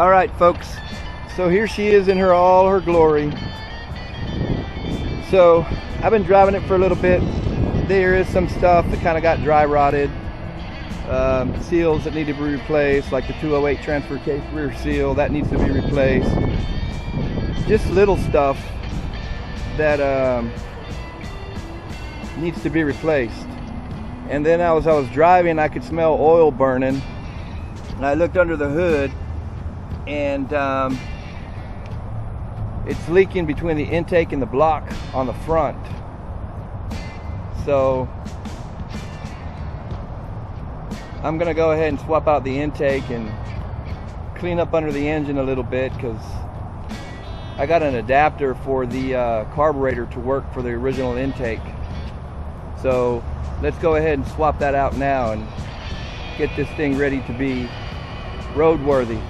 All right, folks, so here she is in all her glory. So I've been driving it for a little bit. There is some stuff that kind of got dry rotted, seals that need to be replaced, like the 208 transfer case rear seal that needs to be replaced. Just little stuff that needs to be replaced. And then as I was driving, I could smell oil burning, and I looked under the hood, and it's leaking between the intake and the block on the front. So I'm gonna go ahead and swap out the intake and clean up under the engine a little bit, because I got an adapter for the carburetor to work for the original intake. So let's go ahead and swap that out now and get this thing ready to be roadworthy.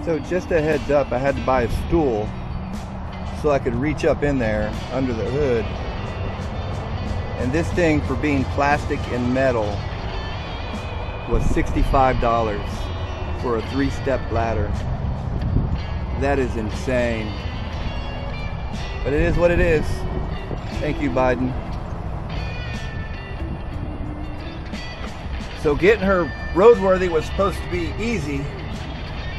So just a heads up, I had to buy a stool so I could reach up in there under the hood. And this thing, for being plastic and metal, was $65 for a 3-step ladder. That is insane. But it is what it is. Thank you, Biden. So getting her roadworthy was supposed to be easy.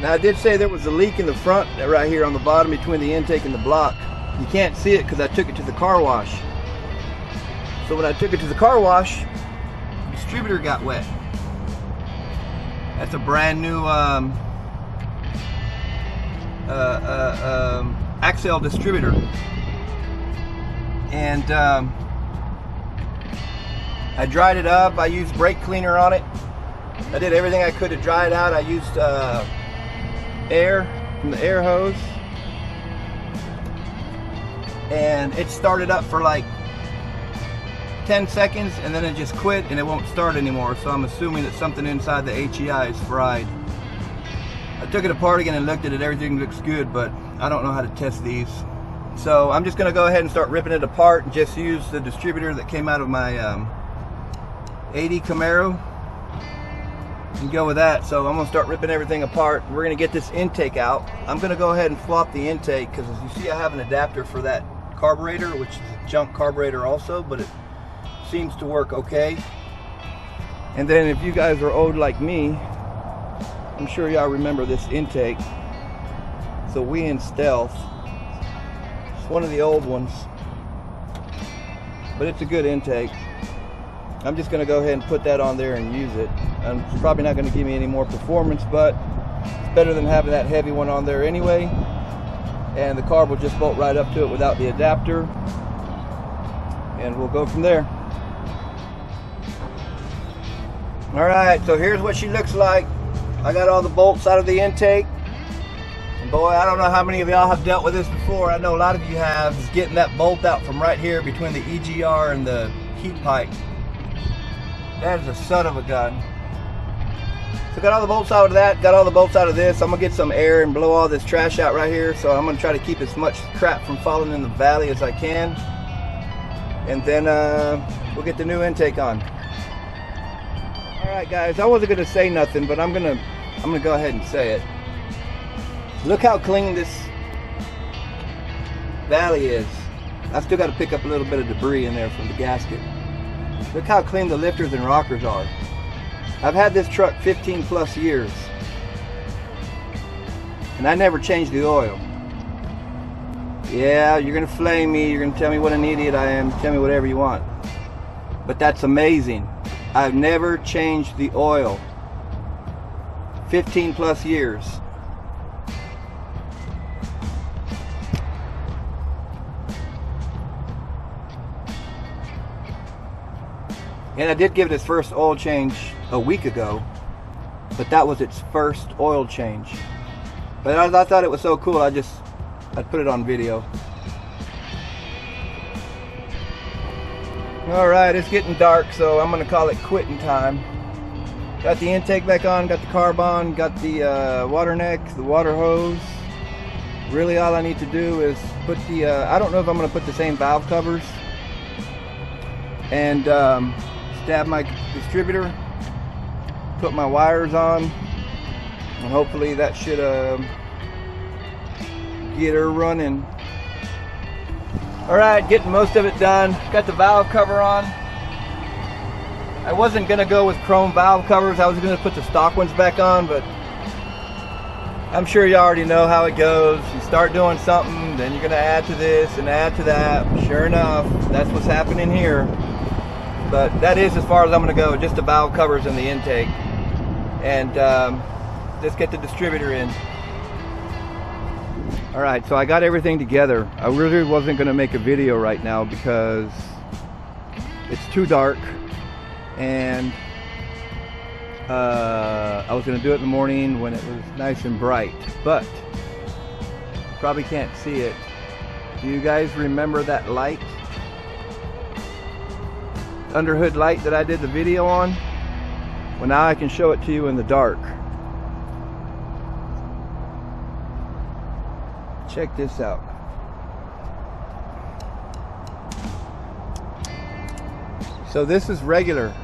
Now I did say there was a leak in the front right here on the bottom between the intake and the block. You can't see it because I took it to the car wash. So when I took it to the car wash, the distributor got wet. That's a brand new Axle distributor. And I dried it up. I used brake cleaner on it. I did everything I could to dry it out. I used air from the air hose, and it started up for like 10 seconds, and then it just quit and it won't start anymore. So I'm assuming that something inside the HEI is fried. I took it apart again and looked at it. Everything looks good, but I don't know how to test these. So I'm just going to go ahead and start ripping it apart and just use the distributor that came out of my 80 Camaro and go with that. So I'm going to start ripping everything apart. We're going to get this intake out. I'm going to go ahead and swap the intake, because as you see, I have an adapter for that carburetor, which is a junk carburetor also, but it seems to work okay. And then if you guys are old like me, I'm sure y'all remember this intake. It's a Wee and Stealth. It's one of the old ones, but it's a good intake. I'm just going to go ahead and put that on there and use it. And it's probably not going to give me any more performance, but it's better than having that heavy one on there anyway. And the carb will just bolt right up to it without the adapter, and we'll go from there. Alright, so here's what she looks like. I got all the bolts out of the intake. And boy, I don't know how many of y'all have dealt with this before. I know a lot of you have, is getting that bolt out from right here between the EGR and the heat pipe. That is a son of a gun. So got all the bolts out of that, got all the bolts out of this. I'm gonna get some air and blow all this trash out right here. So I'm gonna try to keep as much crap from falling in the valley as I can. And then we'll get the new intake on. Alright guys, I wasn't gonna say nothing, but I'm gonna go ahead and say it. Look how clean this valley is. I still gotta pick up a little bit of debris in there from the gasket. Look how clean the lifters and rockers are. I've had this truck 15 plus years, and I never changed the oil. Yeah, you're gonna flame me, you're gonna tell me what an idiot I am, tell me whatever you want. But that's amazing. I've never changed the oil. 15 plus years. And I did give it its first oil change a week ago, but that was its first oil change. But I thought it was so cool, I'd put it on video. Alright, it's getting dark, so I'm gonna call it quitting time. Got the intake back on, got the carb on, got the water neck, the water hose. Really all I need to do is put the, I don't know if I'm gonna put the same valve covers, and stab my distributor, put my wires on, And hopefully that should get her running. Alright, getting most of it done. Got the valve cover on. I wasn't going to go with chrome valve covers. I was going to put the stock ones back on, but I'm sure you already know how it goes. You start doing something, then you're going to add to this and add to that. Sure enough, that's what's happening here. But that is as far as I'm going to go, just the valve covers and the intake. And just get the distributor in. Alright, so I got everything together. I really wasn't going to make a video right now because it's too dark. And I was going to do it in the morning when it was nice and bright. But you probably can't see it. Do you guys remember that light? Underhood light that I did the video on? Well, now I can show it to you in the dark. Check this out. So this is regular.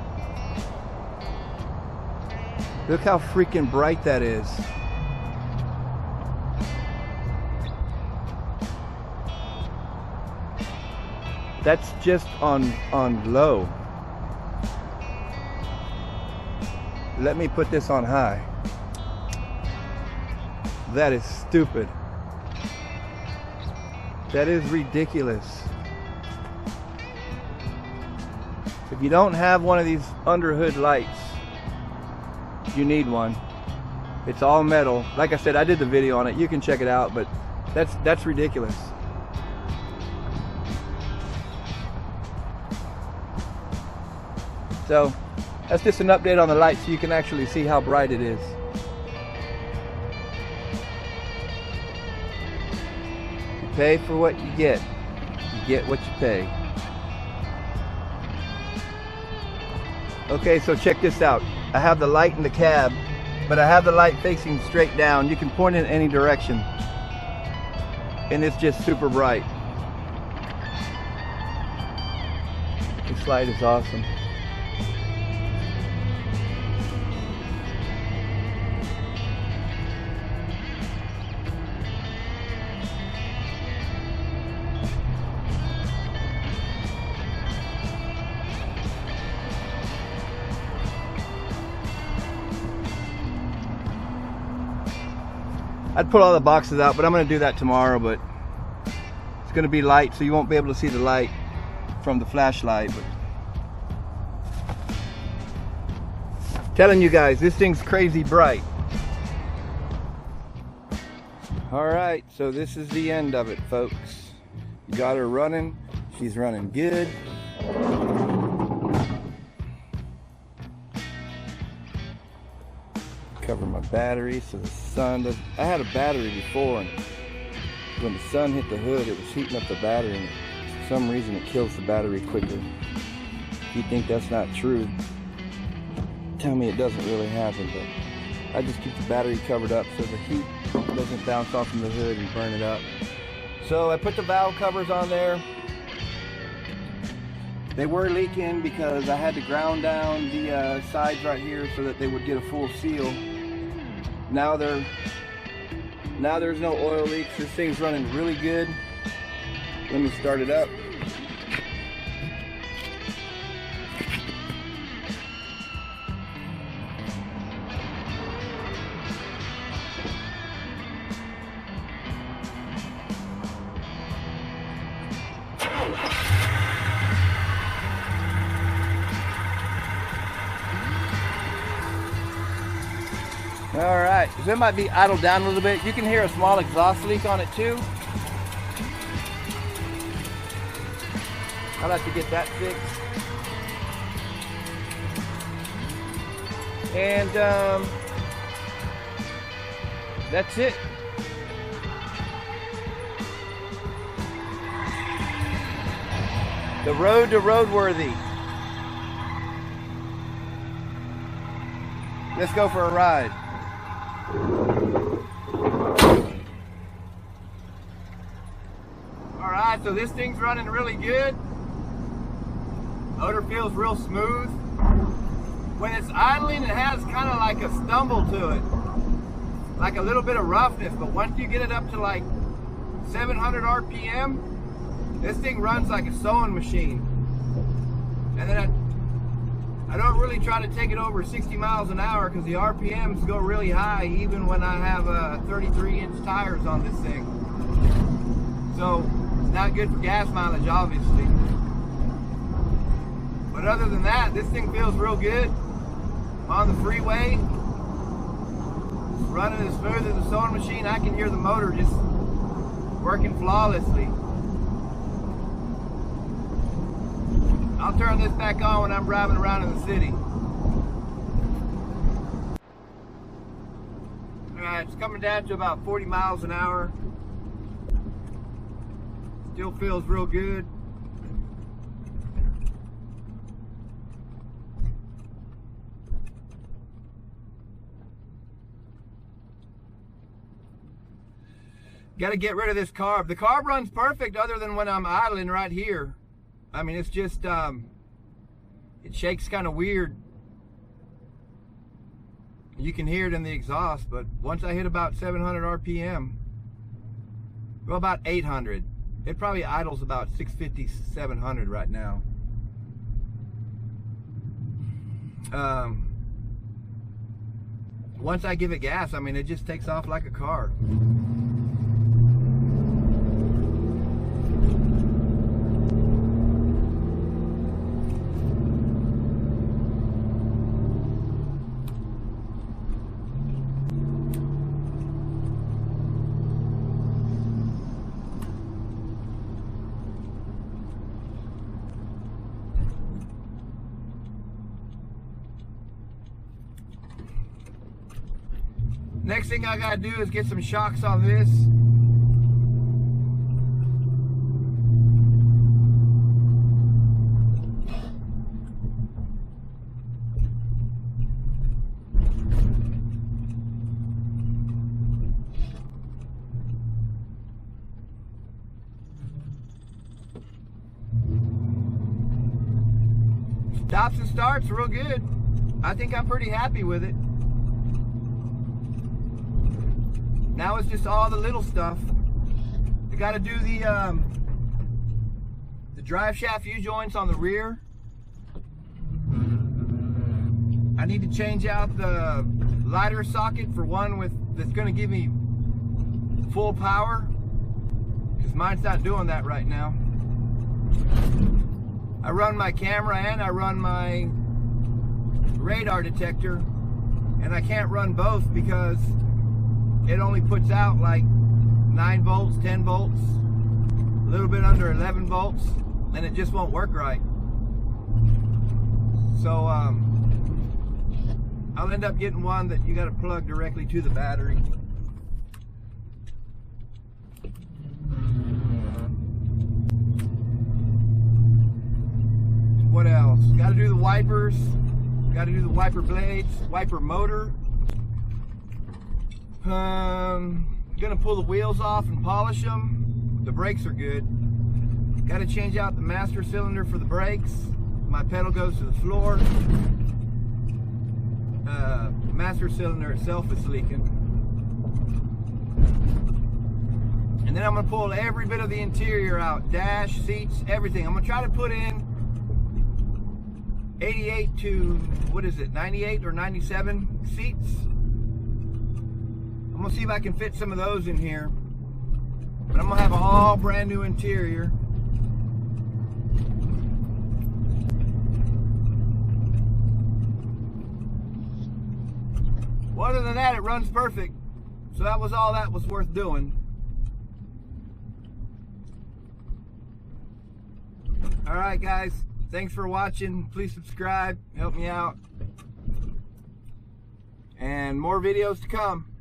Look how freaking bright that is. That's just on low. Let me put this on high. That is stupid. That is ridiculous. If you don't have one of these underhood lights, you need one. It's all metal. Like I said, I did the video on it. You can check it out, but that's ridiculous. So that's just an update on the light so you can actually see how bright it is. You pay for what you get. You get what you pay. Okay, so check this out. I have the light in the cab, but I have the light facing straight down. You can point it in any direction. And it's just super bright. This light is awesome. I'd put all the boxes out, but I'm going to do that tomorrow. But it's going to be light, so you won't be able to see the light from the flashlight. But telling you guys, this thing's crazy bright. Alright, so this is the end of it, folks. You got her running. She's running good. Cover my battery so the sun doesn't. I had a battery before, and when the sun hit the hood, it was heating up the battery, and for some reason it kills the battery quicker. If you think that's not true, tell me it doesn't really happen. But I just keep the battery covered up so the heat doesn't bounce off from the hood and burn it up. So I put the valve covers on there. They were leaking because I had to ground down the sides right here so that they would get a full seal. Now there's no oil leaks. This thing's running really good. Let me start it up. Alright, so it might be idled down a little bit. You can hear a small exhaust leak on it too. I'll have to get that fixed. And that's it. The road to roadworthy. Let's go for a ride. Alright, so this thing's running really good. Motor feels real smooth. When it's idling, it has kind of like a stumble to it. like a little bit of roughness, but once you get it up to like 700 RPM, this thing runs like a sewing machine. And then I don't really try to take it over 60 miles an hour because the RPMs go really high even when I have 33-inch tires on this thing. So it's not good for gas mileage, obviously. But other than that, this thing feels real good. On the freeway, running as smooth as a sewing machine. I can hear the motor just working flawlessly. I'll turn this back on when I'm driving around in the city. Alright, it's coming down to about 40 miles an hour. Still feels real good. Got to get rid of this carb. The carb runs perfect other than when I'm idling right here. I mean, it's just, it shakes kind of weird. You can hear it in the exhaust, but once I hit about 700 RPM, well, about 800, it probably idles about 650, 700 right now. Once I give it gas, I mean, it just takes off like a car. Next thing I gotta do is get some shocks on this. Stops and starts real good. I think I'm pretty happy with it. Now it's just all the little stuff. I got to do the drive shaft U-joints on the rear. I need to change out the lighter socket for one that's going to give me full power, because mine's not doing that right now. I run my camera and I run my radar detector, and I can't run both because it only puts out like 9 volts, 10 volts, a little bit under 11 volts, and it just won't work right. So I'll end up getting one that you got to plug directly to the battery. What else? Got to do the wipers, got to do the wiper blades, wiper motor. Gonna pull the wheels off and polish them. The brakes are good. Got to change out the master cylinder for the brakes. My pedal goes to the floor. Master cylinder itself is leaking. And then I'm gonna pull every bit of the interior out, dash, seats, everything. I'm gonna try to put in 88 to, what is it, 98 or 97 seats. I'm gonna see if I can fit some of those in here, but I'm gonna have an all brand new interior. Well, other than that, it runs perfect. So that was all that was worth doing. All right, guys, thanks for watching. Please subscribe, help me out, and more videos to come.